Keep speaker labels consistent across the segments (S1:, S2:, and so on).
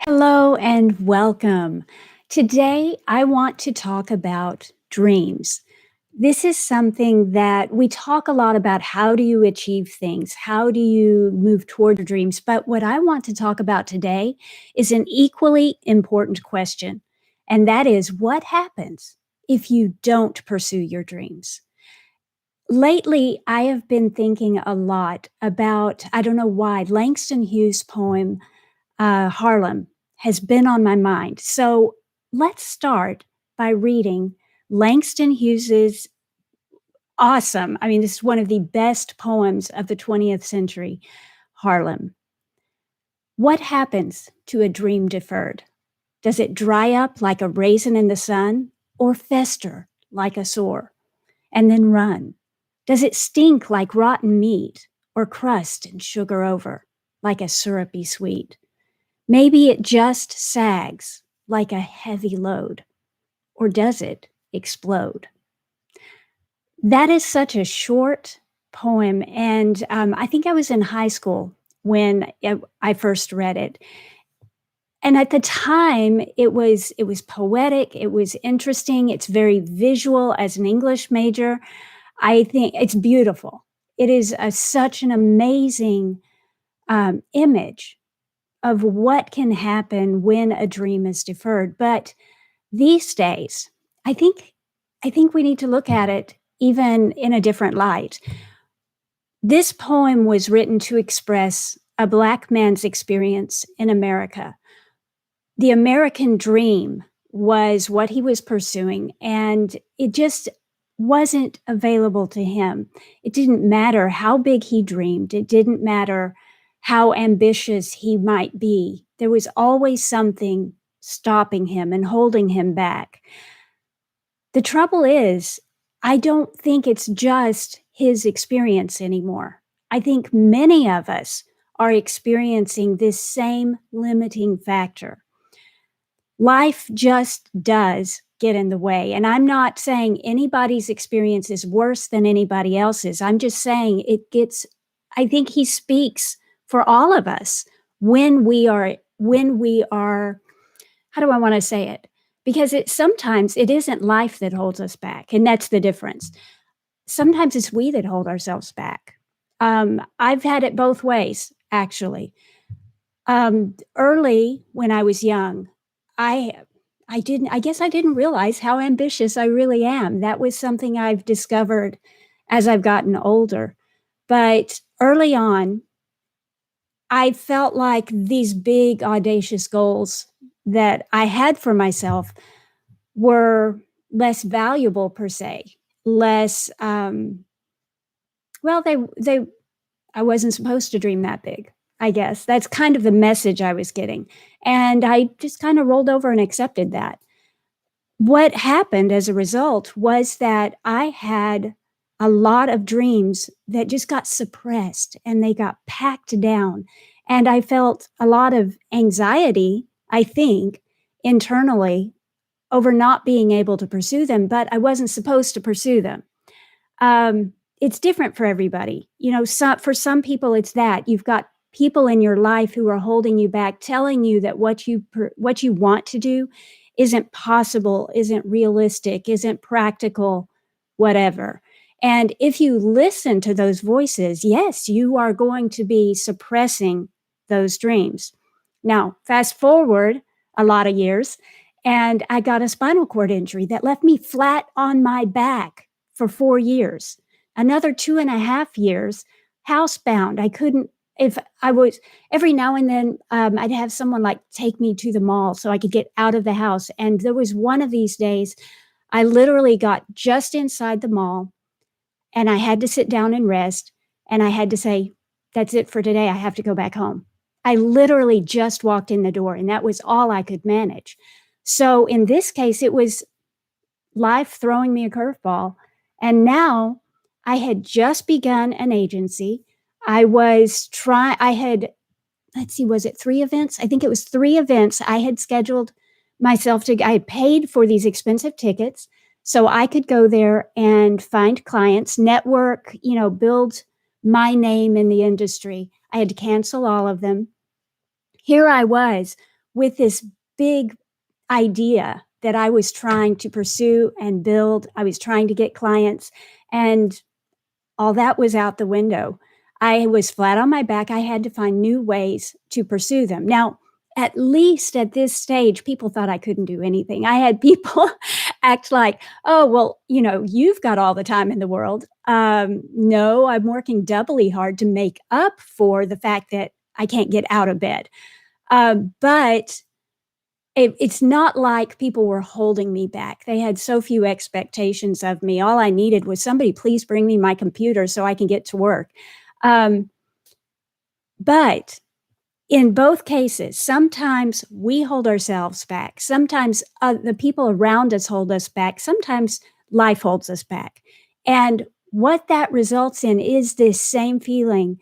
S1: Hello and welcome. Today, I want to talk about dreams. This is something that we talk a lot about. How do you achieve things? How do you move toward your dreams? But what I want to talk about today is an equally important question, and that is what happens if you don't pursue your dreams? Lately, I have been thinking a lot about, I don't know why, Langston Hughes' poem Harlem has been on my mind. So let's start by reading Langston Hughes's awesome, I mean, this is one of the best poems of the 20th century, Harlem. What happens to a dream deferred? Does it dry up like a raisin in the sun or fester like a sore and then run? Does it stink like rotten meat or crust and sugar over like a syrupy sweet? Maybe it just sags like a heavy load, or does it explode? That is such a short poem, and I think I was in high school when I first read it. And at the time, it was poetic, it was interesting, it's very visual as an English major. I think it's beautiful. It is such an amazing image of what can happen when a dream is deferred. But these days, I think I think we need to look at it even in a different light. This poem was written to express a Black man's experience in America. The American dream was what he was pursuing, and it just wasn't available to him. It didn't matter how big he dreamed, it didn't matter how ambitious he might be. There was always something stopping him and holding him back. The trouble is, I don't think it's just his experience anymore. I think many of us are experiencing this same limiting factor. Life just does get in the way. And I'm not saying anybody's experience is worse than anybody else's. I'm just saying I think he speaks for all of us when we are, how do I want to say it? Because sometimes it isn't life that holds us back. And that's the difference. Sometimes it's we that hold ourselves back. I've had it both ways, actually. Early when I was young, I I guess I didn't realize how ambitious I really am. That was something I've discovered as I've gotten older. But early on, I felt like these big audacious goals that I had for myself were less valuable per se, less well, they I wasn't supposed to dream that big, I guess. That's kind of the message I was getting, and I just kinda rolled over and accepted that. What happened as a result was that I had a lot of dreams that just got suppressed and they got packed down, and I felt a lot of anxiety, I think, internally over not being able to pursue them, but I wasn't supposed to pursue them. It's different for everybody. You know, for some people, it's that you've got people in your life who are holding you back, telling you that what you want to do isn't possible, isn't realistic, isn't practical, whatever. And if you listen to those voices, yes, you are going to be suppressing those dreams. Now, fast forward a lot of years, and I got a spinal cord injury that left me flat on my back for 4 years. Another 2.5 years housebound. I couldn't, if I was, every now and then I'd have someone like take me to the mall so I could get out of the house. And there was one of these days, I literally got just inside the mall and I had to sit down and rest. And I had to say, that's it for today. I have to go back home. I literally just walked in the door and that was all I could manage. So in this case, it was life throwing me a curveball. And now I had just begun an agency. I had, let's see, was it 3 events? I think it was 3 events I had scheduled myself to, I had paid for these expensive tickets so I could go there and find clients, network, build my name in the industry. I had to cancel all of them. Here I was with this big idea that I was trying to pursue and build. I was trying to get clients, and all that was out the window. I was flat on my back. I had to find new ways to pursue them. Now, at least at this stage, people thought I couldn't do anything. I had people act like, oh, well, you've got all the time in the world. No, I'm working doubly hard to make up for the fact that I can't get out of bed. But it's not like people were holding me back. They had so few expectations of me. All I needed was, "Somebody please bring me my computer so I can get to work." Um, but in both cases, sometimes we hold ourselves back. Sometimes, the people around us hold us back. Sometimes life holds us back. And what that results in is this same feeling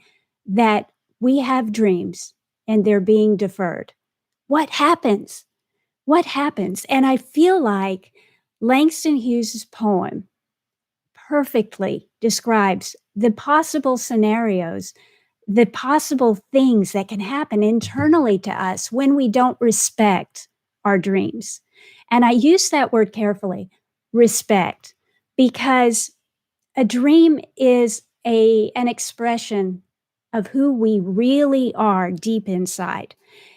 S1: that we have dreams and they're being deferred. What happens? What happens? And I feel like Langston Hughes's poem perfectly describes the possible scenarios, the possible things that can happen internally to us when we don't respect our dreams. And I use that word carefully, respect, because a dream is an expression of who we really are deep inside.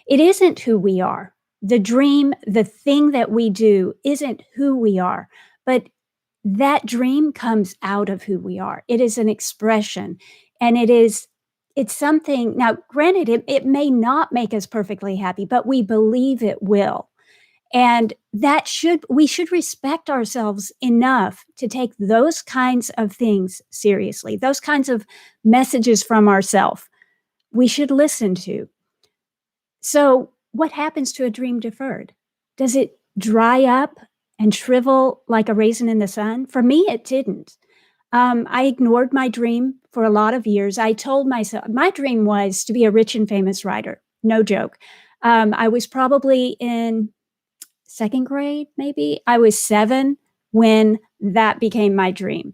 S1: It isn't who we are. The dream, the thing that we do isn't who we are, but that dream comes out of who we are. It is an expression, and it's something. Now, granted, it may not make us perfectly happy, but we believe it will. And we should respect ourselves enough to take those kinds of things seriously, those kinds of messages from ourself we should listen to. So, what happens to a dream deferred? Does it dry up and shrivel like a raisin in the sun? For me, it didn't. I ignored my dream for a lot of years. I told myself my dream was to be a rich and famous writer. No joke. I was probably in second grade, maybe. I was 7 when that became my dream.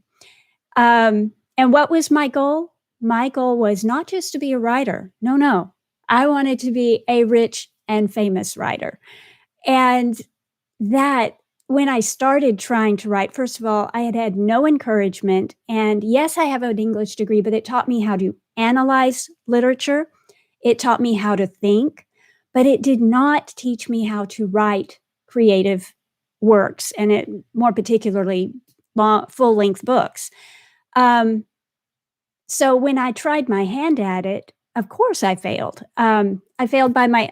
S1: And what was my goal? My goal was not just to be a writer. No, no. I wanted to be a rich and famous writer. And that when I started trying to write, first of all, I had had no encouragement. And yes, I have an English degree, but it taught me how to analyze literature. It taught me how to think, but it did not teach me how to write creative works, and it more particularly full length books. Um, so when I tried my hand at it, of course I failed. I failed by my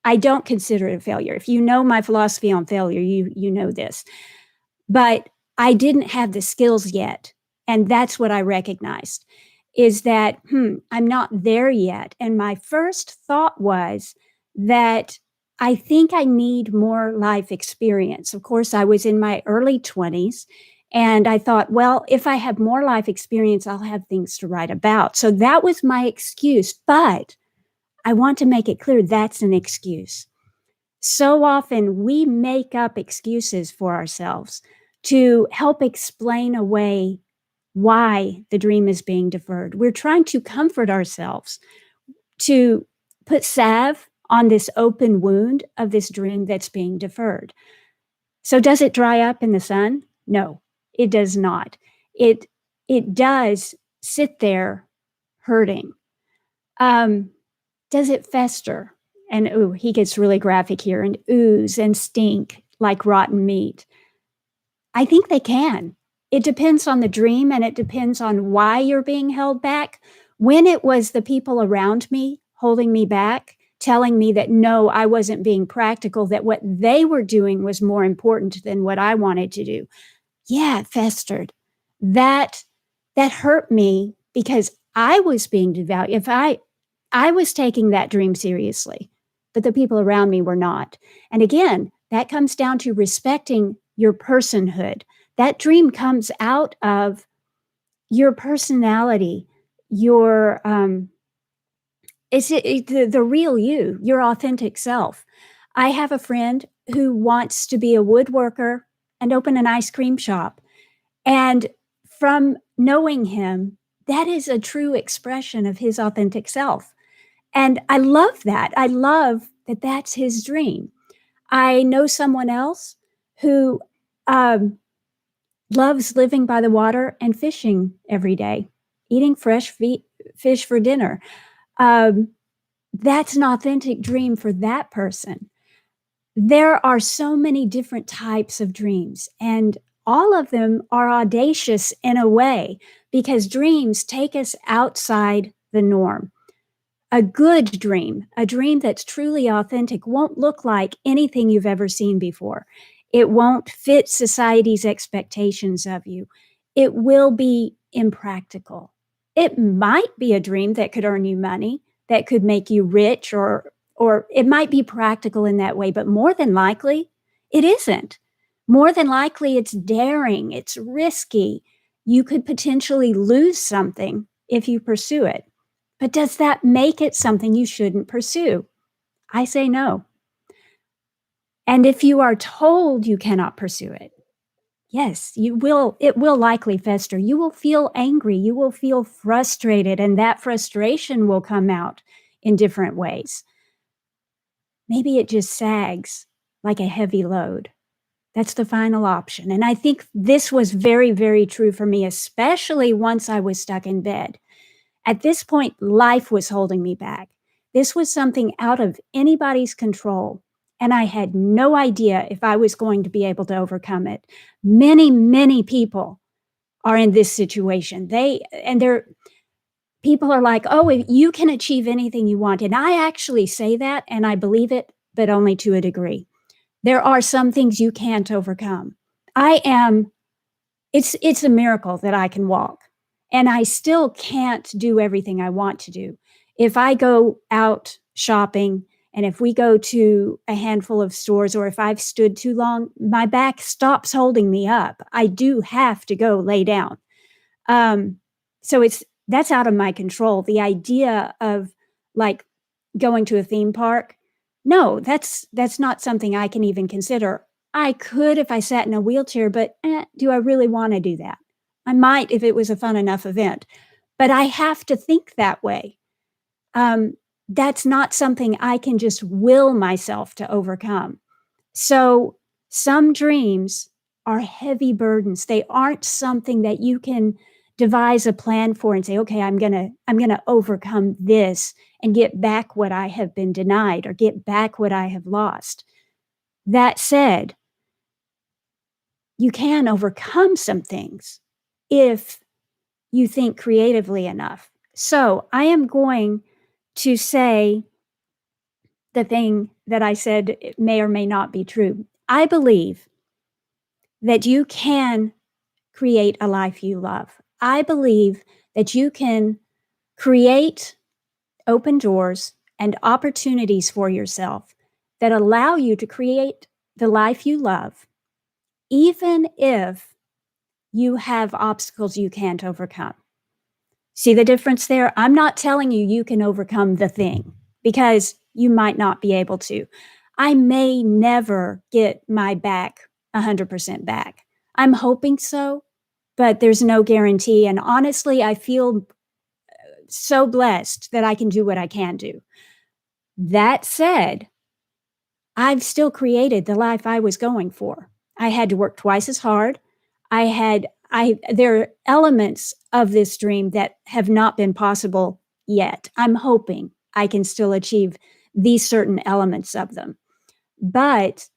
S1: I don't consider it a failure. If you know my philosophy on failure, you know this. But I didn't have the skills yet, and that's what I recognized, is that, I'm not there yet, and my first thought was that I think I need more life experience. Of course, I was in my early 20s, and I thought, well, if I have more life experience, I'll have things to write about. So that was my excuse, but I want to make it clear that's an excuse. So often we make up excuses for ourselves to help explain away why the dream is being deferred. We're trying to comfort ourselves, to put salve on this open wound of this dream that's being deferred. So does it dry up in the sun? No, it does not. It does sit there hurting. Does it fester? And ooh, he gets really graphic here, and ooze and stink like rotten meat. I think they can. It depends on the dream, and it depends on why you're being held back. When it was the people around me holding me back, telling me that no, I wasn't being practical, that what they were doing was more important than what I wanted to do. Yeah, it festered. That that hurt me because I was being devalued. If I was taking that dream seriously, but the people around me were not. And again, that comes down to respecting your personhood. That dream comes out of your personality, your the real you, your authentic self. I have a friend who wants to be a woodworker and open an ice cream shop. And from knowing him, that is a true expression of his authentic self. And I love that. I love that that's his dream. I know someone else who um, loves living by the water and fishing every day, eating fish for dinner. Um, that's an authentic dream for that person. There are so many different types of dreams, and all of them are audacious in a way because dreams take us outside the norm. A good dream, a dream that's truly authentic, won't look like anything you've ever seen before. It won't fit society's expectations of you. It will be impractical. It might be a dream that could earn you money, that could make you rich, or it might be practical in that way, but more than likely, it isn't. More than likely, it's daring, it's risky. You could potentially lose something if you pursue it. But does that make it something you shouldn't pursue? I say no. And if you are told you cannot pursue it, yes, it will likely fester. You will feel angry, you will feel frustrated, and that frustration will come out in different ways. Maybe it just sags like a heavy load. That's the final option. And I think this was very, very true for me, especially once I was stuck in bed. At this point, life was holding me back. This was something out of anybody's control, and I had no idea if I was going to be able to overcome it. Many, many people are in this situation. They're people are like, "Oh, if you can achieve anything you want." And I actually say that and I believe it, but only to a degree. There are some things you can't overcome. I am it's a miracle that I can walk, and I still can't do everything I want to do. If I go out shopping and if we go to a handful of stores or if I've stood too long, my back stops holding me up. I do have to go lay down. Um, so it's that's out of my control. The idea of, like, going to a theme park, no, that's not something I can even consider. I could if I sat in a wheelchair, but, do I really wanna do that? I might if it was a fun enough event, but I have to think that way. Um, that's not something I can just will myself to overcome. So some dreams are heavy burdens. They aren't something that you can devise a plan for and say, okay, I'm gonna overcome this and get back what I have been denied or get back what I have lost. That said, you can overcome some things if you think creatively enough. So I am going to say the thing that I said may or may not be true. I believe that you can create a life you love. I believe that you can create open doors and opportunities for yourself that allow you to create the life you love, even if you have obstacles you can't overcome. See the difference there? I'm not telling you you can overcome the thing because you might not be able to. I may never get my back 100% back. I'm hoping so, but there's no guarantee. And honestly, I feel so blessed that I can do what I can do. That said, I've still created the life I was going for. I had to work twice as hard. I there are elements of this dream that have not been possible yet. I'm hoping I can still achieve these certain elements of them. But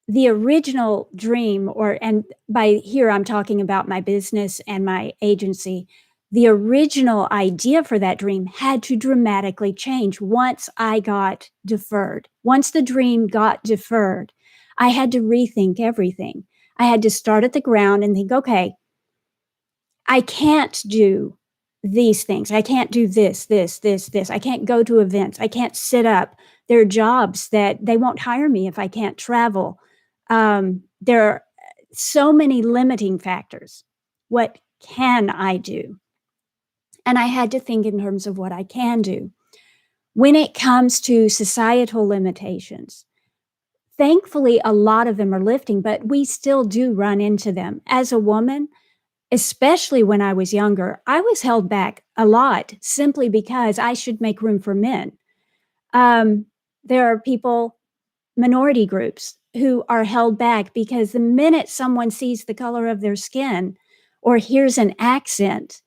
S1: the original dream and by here I'm talking about my business and my agency, the original idea for that dream had to dramatically change once I got deferred. Once the dream got deferred, I had to rethink everything. I had to start at the ground and think, okay, I can't do these things. I can't do this. I can't go to events. I can't sit up. There are jobs that they won't hire me if I can't travel. There are so many limiting factors. What can I do? And I had to think in terms of what I can do. When it comes to societal limitations, thankfully, a lot of them are lifting, but we still do run into them. As a woman, especially when I was younger, I was held back a lot simply because I should make room for men. Um, There are people, minority groups, who are held back because the minute someone sees the color of their skin or hears an accent,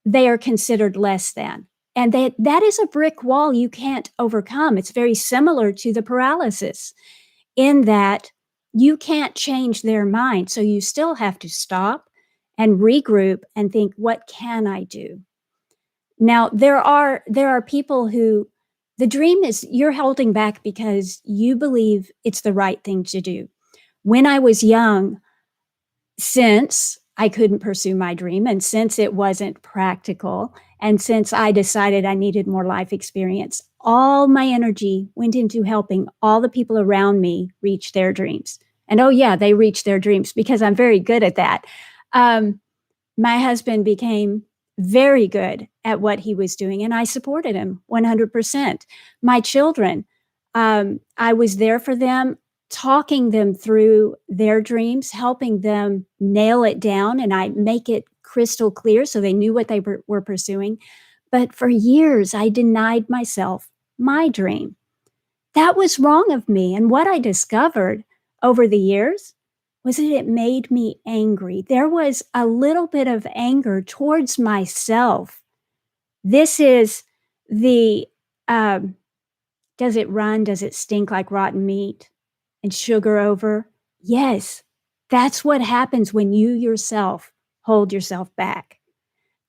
S1: they are considered less than. And that is a brick wall you can't overcome. It's very similar to the paralysis in that you can't change their mind. So you still have to stop and regroup and think, what can I do? Now, there are people who the dream is you're holding back because you believe it's the right thing to do. When I was young, since I couldn't pursue my dream and since it wasn't practical, and since I decided I needed more life experience, all my energy went into helping all the people around me reach their dreams. And oh, yeah, they reach their dreams because I'm very good at that. Um, my husband became very good at what he was doing, and I supported him 100%. My children, I was there for them, talking them through their dreams, helping them nail it down, and I make it crystal clear so they knew what they were pursuing. But for years, I denied myself my dream. That was wrong of me, and what I discovered over the years was that it made me angry. There was a little bit of anger towards myself. This is the, um, does it run? Does it stink like rotten meat and sugar over? Yes, that's what happens when you yourself hold yourself back.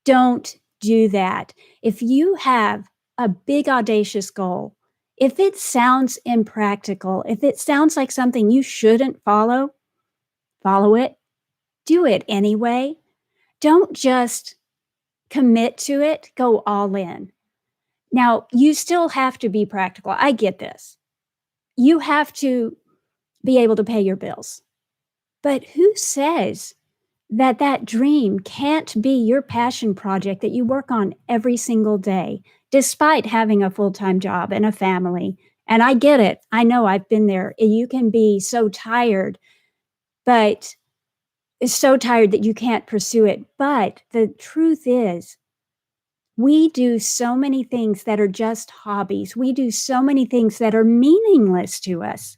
S1: Don't do that. If you have a big, audacious goal, if it sounds impractical, if it sounds like something you shouldn't follow, follow it. Do it anyway. Don't just commit to it, go all in. Now, you still have to be practical. I get this. You have to be able to pay your bills. But who says that that dream can't be your passion project that you work on every single day, despite having a full time job and a family? And I get it. I know I've been there. You can be so tired, but it's so tired that you can't pursue it. But the truth is, we do so many things that are just hobbies. We do so many things that are meaningless to us.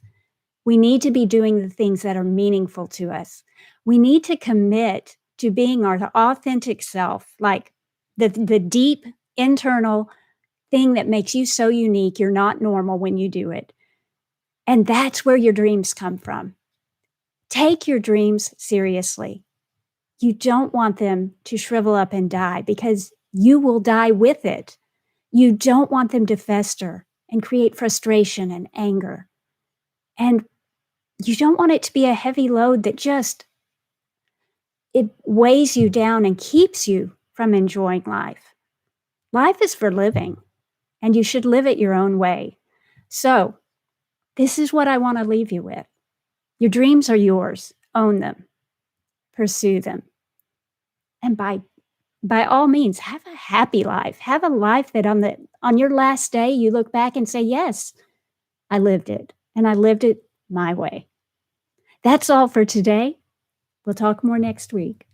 S1: We need to be doing the things that are meaningful to us. We need to commit to being our authentic self, like the deep internal thing that makes you so unique. You're not normal when you do it. And that's where your dreams come from. Take your dreams seriously. You don't want them to shrivel up and die because you will die with it. You don't want them to fester and create frustration and anger. And you don't want it to be a heavy load that just it weighs you down and keeps you from enjoying life. Life is for living, and you should live it your own way. So, this is what I want to leave you with. Your dreams are yours. Own them. Pursue them. And by all means, have a happy life. Have a life that on your last day you look back and say, "Yes, I lived it, and I lived it my way." That's all for today. We'll talk more next week.